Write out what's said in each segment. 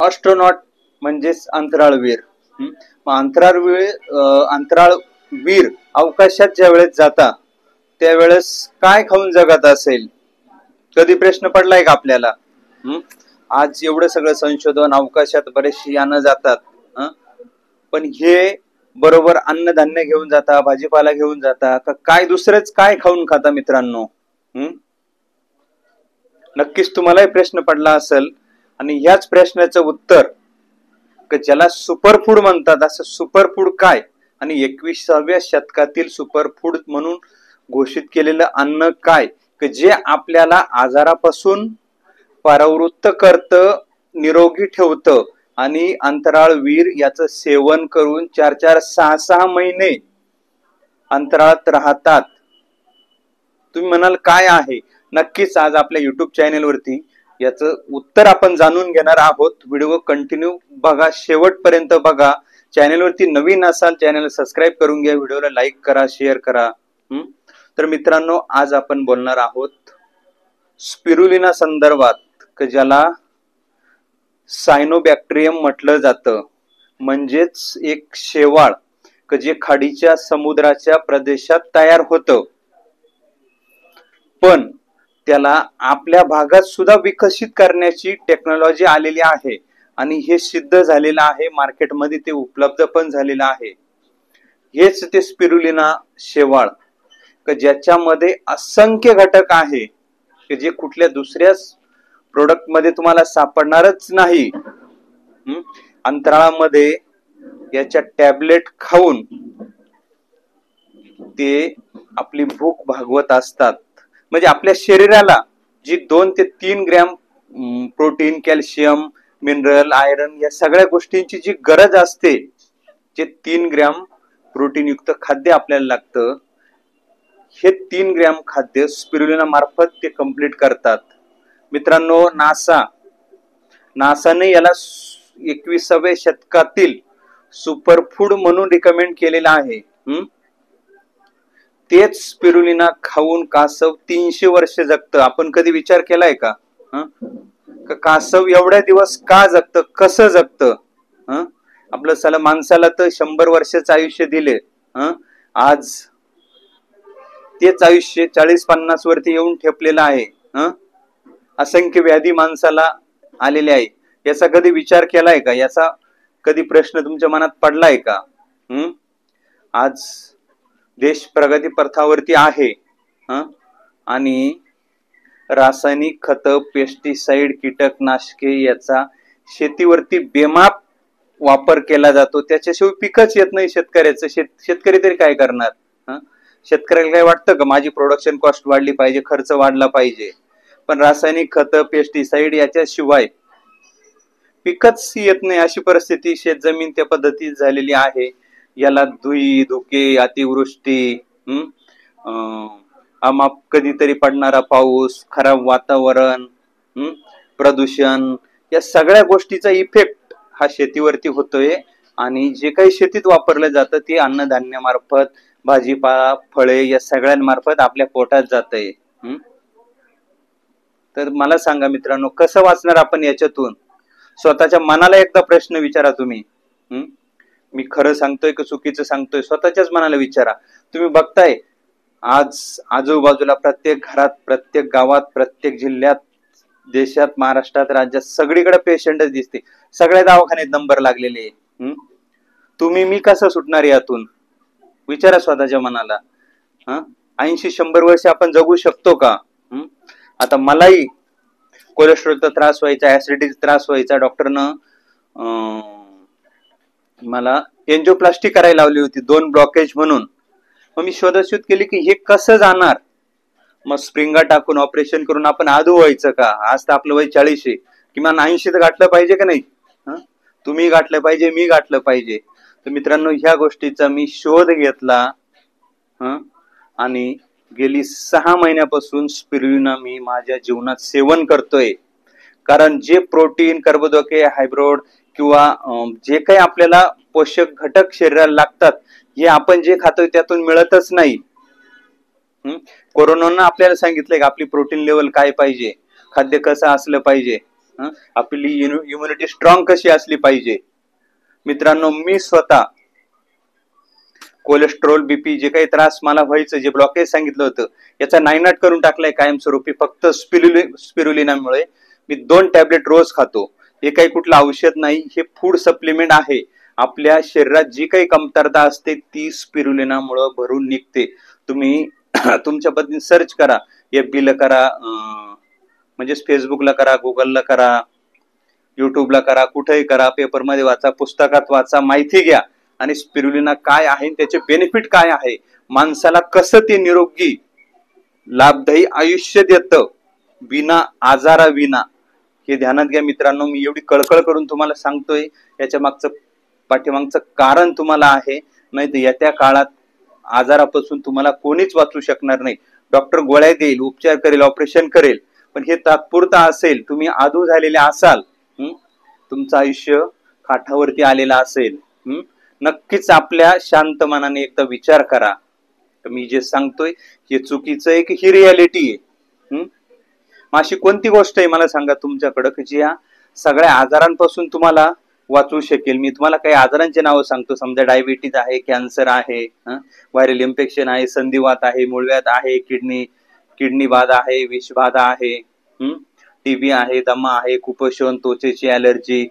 ऑस्ट्रोनॉट म्हणजेच अंतराळवीर. मग अंतराळवीर अवकाशात ज्या वेळेस जाता त्यावेळेस काय खाऊन जगत असेल, कधी प्रश्न पडलाय का आपल्याला? आज एवढं सगळं संशोधन, अवकाशात बरेचशी यानं जातात, पण हे बरोबर अन्नधान्य घेऊन जाता, भाजीपाला घेऊन जाता का काय दुसरेच काय खाऊन खाता मित्रांनो? नक्कीच तुम्हालाही प्रश्न पडला असेल. आणि याच प्रश्नाचं उत्तर ज्याला सुपरफूड म्हणतात, असं सुपरफूड काय आणि 21व्या शतकातील सुपरफूड म्हणून घोषित केलेलं अन्न काय, जे आपल्याला आजारापासून परावृत्त करतं, निरोगी ठेवतं आणि अंतराळवीर याचं सेवन करून 4-4, 6-6 महिने अंतराळात राहतात. तुम्ही म्हणाल काय आहे? नक्कीच आज आपल्या युट्यूब चॅनेलवरती याचं उत्तर आपण जाणून घेणार आहोत. व्हिडिओ कंटिन्यू बघा, शेवटपर्यंत बघा. चॅनेलवरती नवीन असाल चॅनेल सबस्क्राईब करून घ्या, व्हिडिओला लाईक करा, शेअर करा. तर मित्रांनो, आज आपण बोलणार आहोत स्पिरुलिना संदर्भात, ज्याला सायनोबॅक्टेरियम म्हटलं जातं. म्हणजेच एक शेवाळ जे खाडीच्या समुद्राच्या प्रदेशात तयार होतं, पण त्याला आपल्या भागात सुद्धा विकसित करण्याची टेक्नॉलॉजी आलेली आहे आणि हे सिद्ध झालेलं आहे, मार्केटमध्ये ते उपलब्ध पण झालेलं आहे. हेच ते स्पिरुलिना शेवाळ ज्याच्यामध्ये असंख्य घटक आहे की जे कुठल्या दुसऱ्या प्रोडक्ट मध्ये तुम्हाला सापडणारच नाही. अंतराळामध्ये याच्या टॅबलेट खाऊन ते आपली भूक भागवत असतात. म्हणजे आपल्या शरीराला जी 2 ते 3 gram protein, calcium, mineral, iron या सगळ्या गोष्टींची जी गरज असते, जे 3 ग्रॅम प्रोटीन युक्त खाद्य आपल्याला लागतं, हे 3 ग्रॅम खाद्य स्पिरुलिना मार्फत ते कंप्लीट करतात. मित्रांनो, नासाने याला 21व्या शतकातील सुपरफूड म्हणून रिकमेंड केलेला आहे. तेच स्पिरुलिना खाऊन कासव 300 वर्ष जगतं. आपण कधी विचार केलाय का? कासव एवढ्या दिवस का जगतं, कसं जगतं? आपलं माणसाला तर 100 वर्षाचं आयुष्य दिले, आज तेच आयुष्य 40-50 वरती येऊन ठेपलेलं आहे. असंख्य व्याधी माणसाला आलेले आहे. याचा कधी विचार केलाय का? याचा कधी प्रश्न तुमच्या मनात पडलाय का? आज देश प्रगती पथावरती आहे, आणि रासायनिक खत, पेस्टिसाइड, कीटकनाशके याचा शेतीवरती बेमाप वापर केला जातो. त्याच्याशिवाय पिकच येत नाही शेतकऱ्याचं. शेतकरी तरी काय करणार? शेतकऱ्याला काय वाटतं का माझी प्रोडक्शन कॉस्ट वाढली पाहिजे, खर्च वाढला पाहिजे? पण रासायनिक खत, पेस्टिसाइड याच्याशिवाय पिकच येत नाही. अशी परिस्थिती शेतजमीन त्या पद्धतीत झालेली आहे. याला धुई, धुके, अतिवृष्टी, अमाप कधीतरी पडणारा पाऊस, खराब वातावरण, प्रदूषण या सगळ्या गोष्टीचा इफेक्ट हा शेतीवरती होतोय. आणि जे काही शेतीत वापरलं जातं ते अन्नधान्य मार्फत, भाजीपाला, फळे या सगळ्यांमार्फत आपल्या पोटात जातंय. तर मला सांगा मित्रांनो, कसं वाचणार आपण याच्यातून? स्वतःच्या मनाला एकदा प्रश्न विचारा तुम्ही. मी खरं सांगतोय की चुकीचं सांगतोय? स्वतःच्याच मनाला विचारा. तुम्ही बघताय आज आजूबाजूला प्रत्येक घरात, प्रत्येक गावात, प्रत्येक जिल्ह्यात, देशात, महाराष्ट्रात, राज्यात सगळीकडे पेशंटच दिसते. सगळ्या दवाखान्यात नंबर लागलेले. मी कसं सुटणार यातून? विचारा स्वतःच्या मनाला. 80-100 वर्ष आपण जगू शकतो का? आता मलाही कोलेस्ट्रॉलचा त्रास व्हायचा, ऍसिडिटीचा त्रास व्हायचा. डॉक्टरनं मला एंजिओप्लास्टी करायला लावली होती, 2 ब्लॉकेज म्हणून. मग मी शोधाशोध केली की हे कसं जाणार. मग स्प्रिंगा टाकून ऑपरेशन करून आपण आधू व्हायचं का? आज तर आपलं वय 40 आहे, किमान 80 तर गाठलं पाहिजे का नाही? तुम्ही गाठलं पाहिजे, मी गाठलं पाहिजे. तर मित्रांनो, ह्या गोष्टीचा मी शोध घेतला आणि गेली 6 महिन्यापासून स्पिरुलिना मी माझ्या जीवनात सेवन करतोय. कारण जे प्रोटीन, कर्बोदके, हायब्रोड किंवा जे काही आपल्याला पोषक घटक शरीराला लागतात, हे आपण जे खातोय त्यातून मिळतच नाही. कोरोनानं आपल्याला सांगितलंय की आपली प्रोटीन लेवल काय पाहिजे, खाद्य कसं असलं पाहिजे. आपली इम्युनिटी स्ट्रॉंग कशी असली पाहिजे. मित्रांनो, मी स्वतः कोलेस्ट्रॉल, बीपी जे काही त्रास मला व्हायचं, जे ब्लॉकेज सांगितलं होतं, याचा नायनाट करून टाकलाय कायमस्वरूपी फक्त स्पिरुलिनामुळे. मी 2 टॅबलेट रोज खातो. हे काही कुठलं औषध नाही, हे फूड सप्लिमेंट आहे. आपल्या शरीरात जी काही कमतरता असते ती स्पिरुलिनामुळे भरून निघते. तुम्ही तुमच्या पद्धतीने सर्च करा, FB ला करा, म्हणजे फेसबुकला करा, गुगलला करा, युट्यूबला करा, कुठेही करा, पेपरमध्ये वाचा, पुस्तकात वाचा, माहिती घ्या आणि स्पिरुलिना काय आहे, त्याचे बेनिफिट काय आहे, माणसाला कसं ते निरोगी लाभदायी आयुष्य देतं विना आजाराविना, हे ध्यानात घ्या मित्रांनो. मी एवढी कळकळ करून तुम्हाला सांगतोय, याच्या पाठीमागचं कारण तुम्हाला आहे. नाही तर येत्या काळात आजारापासून तुम्हाला कोणीच वाचू शकणार नाही. डॉक्टर गोळ्या देईल, उपचार करेल, ऑपरेशन करेल, पण हे तात्पुरता असेल. तुम्ही आधू झालेले असाल, तुमचं आयुष्य काठावरती आलेलं असेल. नक्कीच आपल्या शांत मनाने एकदा विचार करा, मी जे सांगतोय हे चुकीचं आहे की ही रियालिटी आहे. अशी कोणती गोष्ट आहे मला सांगा तुमच्याकडं की जी या सगळ्या आजारांपासून तुम्हाला वाचवू शकेल. मी तुम्हाला काही आजारांचे नावं सांगतो. समजा डायबिटीज आहे, कॅन्सर आहे, व्हायरल इन्फेक्शन आहे, संधिवात आहे, मूळव्याध आहे, किडनी बाधा आहे, विषबाधा आहे, टीबी आहे, दमा आहे, कुपोषण, त्वचेची ॲलर्जी,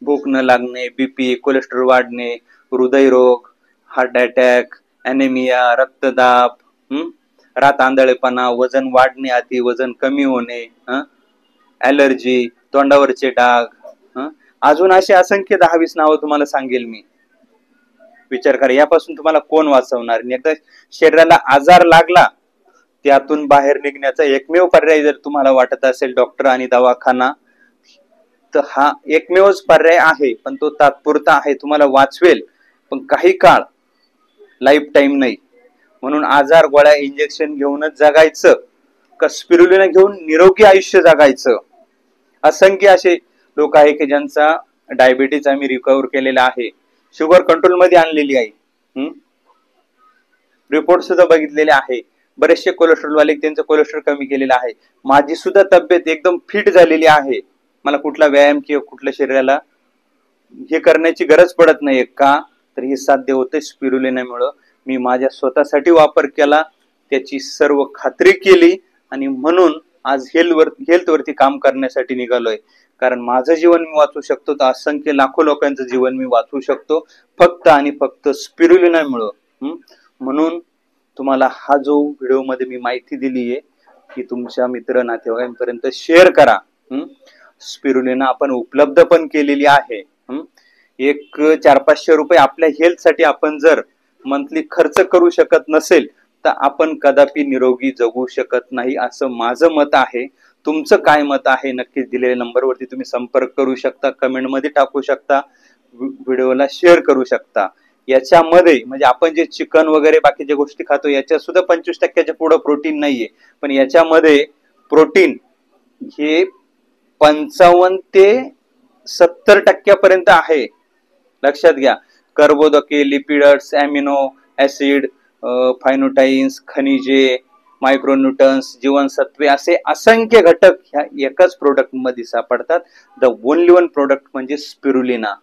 भूक न लागणे, बीपी, कोलेस्ट्रॉल वाढणे, हृदयरोग, हार्ट अटॅक, ॲनेमिया, रक्तदाब, रात आंधळेपणा, वजन वाढणे, अति वजन कमी होणे, ॲलर्जी, तोंडावरचे डाग, अजून असे असंख्य 10-20 नावं तुम्हाला सांगेल मी. विचार करा, यापासून तुम्हाला कोण वाचवणार. एकदा शरीराला आजार लागला, त्यातून बाहेर निघण्याचा एकमेव पर्याय जर तुम्हाला वाटत असेल डॉक्टर आणि दवाखाना, तर हा एकमेवच पर्याय आहे. पण तो तात्पुरता आहे, तुम्हाला वाचवेल पण काही काळ, लाईफ टाईम नाही. म्हणून आजार, गोळ्या, इंजेक्शन घेऊनच जगायचं का स्पिरुलिना घेऊन निरोगी आयुष्य जगायचं. असंख्य असे लोक आहे की ज्यांचा डायबिटीज आम्ही रिकव्हर केलेला आहे, शुगर कंट्रोल मध्ये आणलेली आहे, रिपोर्ट सुद्धा बघितलेले आहे. बरेचसे कोलेस्ट्रॉल वाले त्यांचं कोलेस्ट्रॉल कमी केलेलं आहे. माझी सुद्धा तब्येत एकदम फिट झालेली आहे. मला कुठला व्यायाम किंवा कुठल्या शरीराला हे करण्याची गरज पडत नाही. का तर हे साध्य होते स्पिरुलिनामुळं. मी माझ्या स्वतःसाठी वापर केला, त्याची सर्व खात्री केली आणि म्हणून आज हेल्थ वरती काम करण्यासाठी निघालोय. कारण माझं जीवन मी वाचू शकतो तर असंख्य लाखो लोकांचं जीवन मी वाचवू शकतो फक्त आणि फक्त स्पिरुलिनामुळं. म्हणून तुम्हाला हा जो व्हिडिओ मध्ये मी माहिती दिली आहे की तुमच्या मित्र नातेवाईकांपर्यंत शेअर करा. स्पिरुलिना आपण उपलब्ध पण केलेली आहे. एक 400-500 रुपये आपल्या हेल्थ साठी आपण जर मंथली खर्च करू शकत नसेल तर आपण कदापि निरोगी जगू शकत नाही, असं माझं मत आहे. तुमचं काय मत आहे नक्कीच दिलेल्या नंबरवरती तुम्ही संपर्क करू शकता, कमेंट मध्ये टाकू शकता, व्हिडिओला शेअर करू शकता. याच्यामध्ये म्हणजे आपण जे चिकन वगैरे बाकीच्या गोष्टी खातो याच्यात सुद्धा 25% पुढे प्रोटीन नाहीये, पण याच्यामध्ये प्रोटीन हे 55 ते 70% आहे. लक्षात घ्या. कर्बोदके, लिपिड्स, अॅमिनो ऍसिड, फायनोटाईन्स, खनिजे, मायक्रोन्यूटन्स, जीवनसत्वे असे असंख्य घटक ह्या एकाच प्रोडक्ट मध्ये सापडतात. द ओनली वन प्रोडक्ट म्हणजे स्पिरुलिना.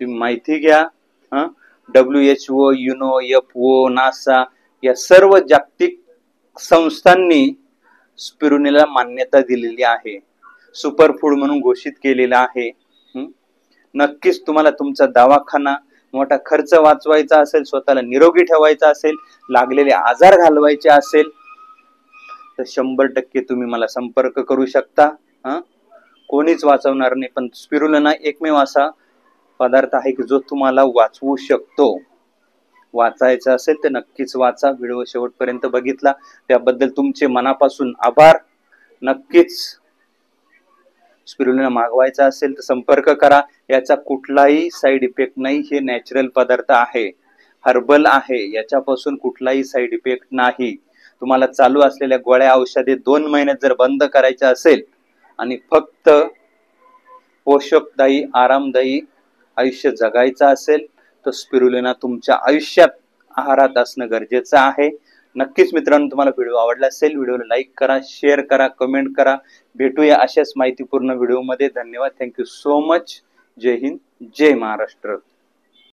तुम्ही माहिती घ्या. WHO, युनो, FO, नासा या सर्व जागतिक संस्थांनी स्पिरुलिनाला मान्यता दिलेली आहे, सुपर फूड म्हणून घोषित केलेला आहे. नक्कीच तुम्हाला तुमचा दवाखाना मोठा खर्च वाचवायचा असेल, स्वतःला निरोगी ठेवायचा असेल, लागलेले आजार घालवायचे असेल तर 100% तुम्ही मला संपर्क करू शकता. कोणीच वाचवणार नाही, पण स्पिरुलिना एकमेव असा पदार्थ आहे की जो तुम्हाला वाचवू शकतो. वाचायचं असेल तर नक्कीच वाचा. व्हिडिओ शेवटपर्यंत बघितला त्याबद्दल तुमचे मनापासून आभार. नक्कीच स्पिरुलिना मागवायचा असेल तर संपर्क करा. याचा कुठलाही साईड इफेक्ट नाही. हे नॅचरल पदार्थ आहे, हर्बल आहे, याच्यापासून कुठलाही साईड इफेक्ट नाही. तुम्हाला चालू असलेल्या गोळ्या औषधे 2 महिन्यात जर बंद करायचे असेल आणि फक्त पोषकदायी, आरामदायी आयुष्य जगायचं असेल तर स्पिरुलिना तुमच्या आयुष्यात आहारात असणं गरजेचं आहे. नक्कीच मित्रांनो, तुम्हाला व्हिडिओ आवडला असेल, व्हिडिओला लाईक करा, शेअर करा, कमेंट करा. भेटूया अशाच माहितीपूर्ण व्हिडिओमध्ये. धन्यवाद. Thank you so much. जय हिंद, जय महाराष्ट्र.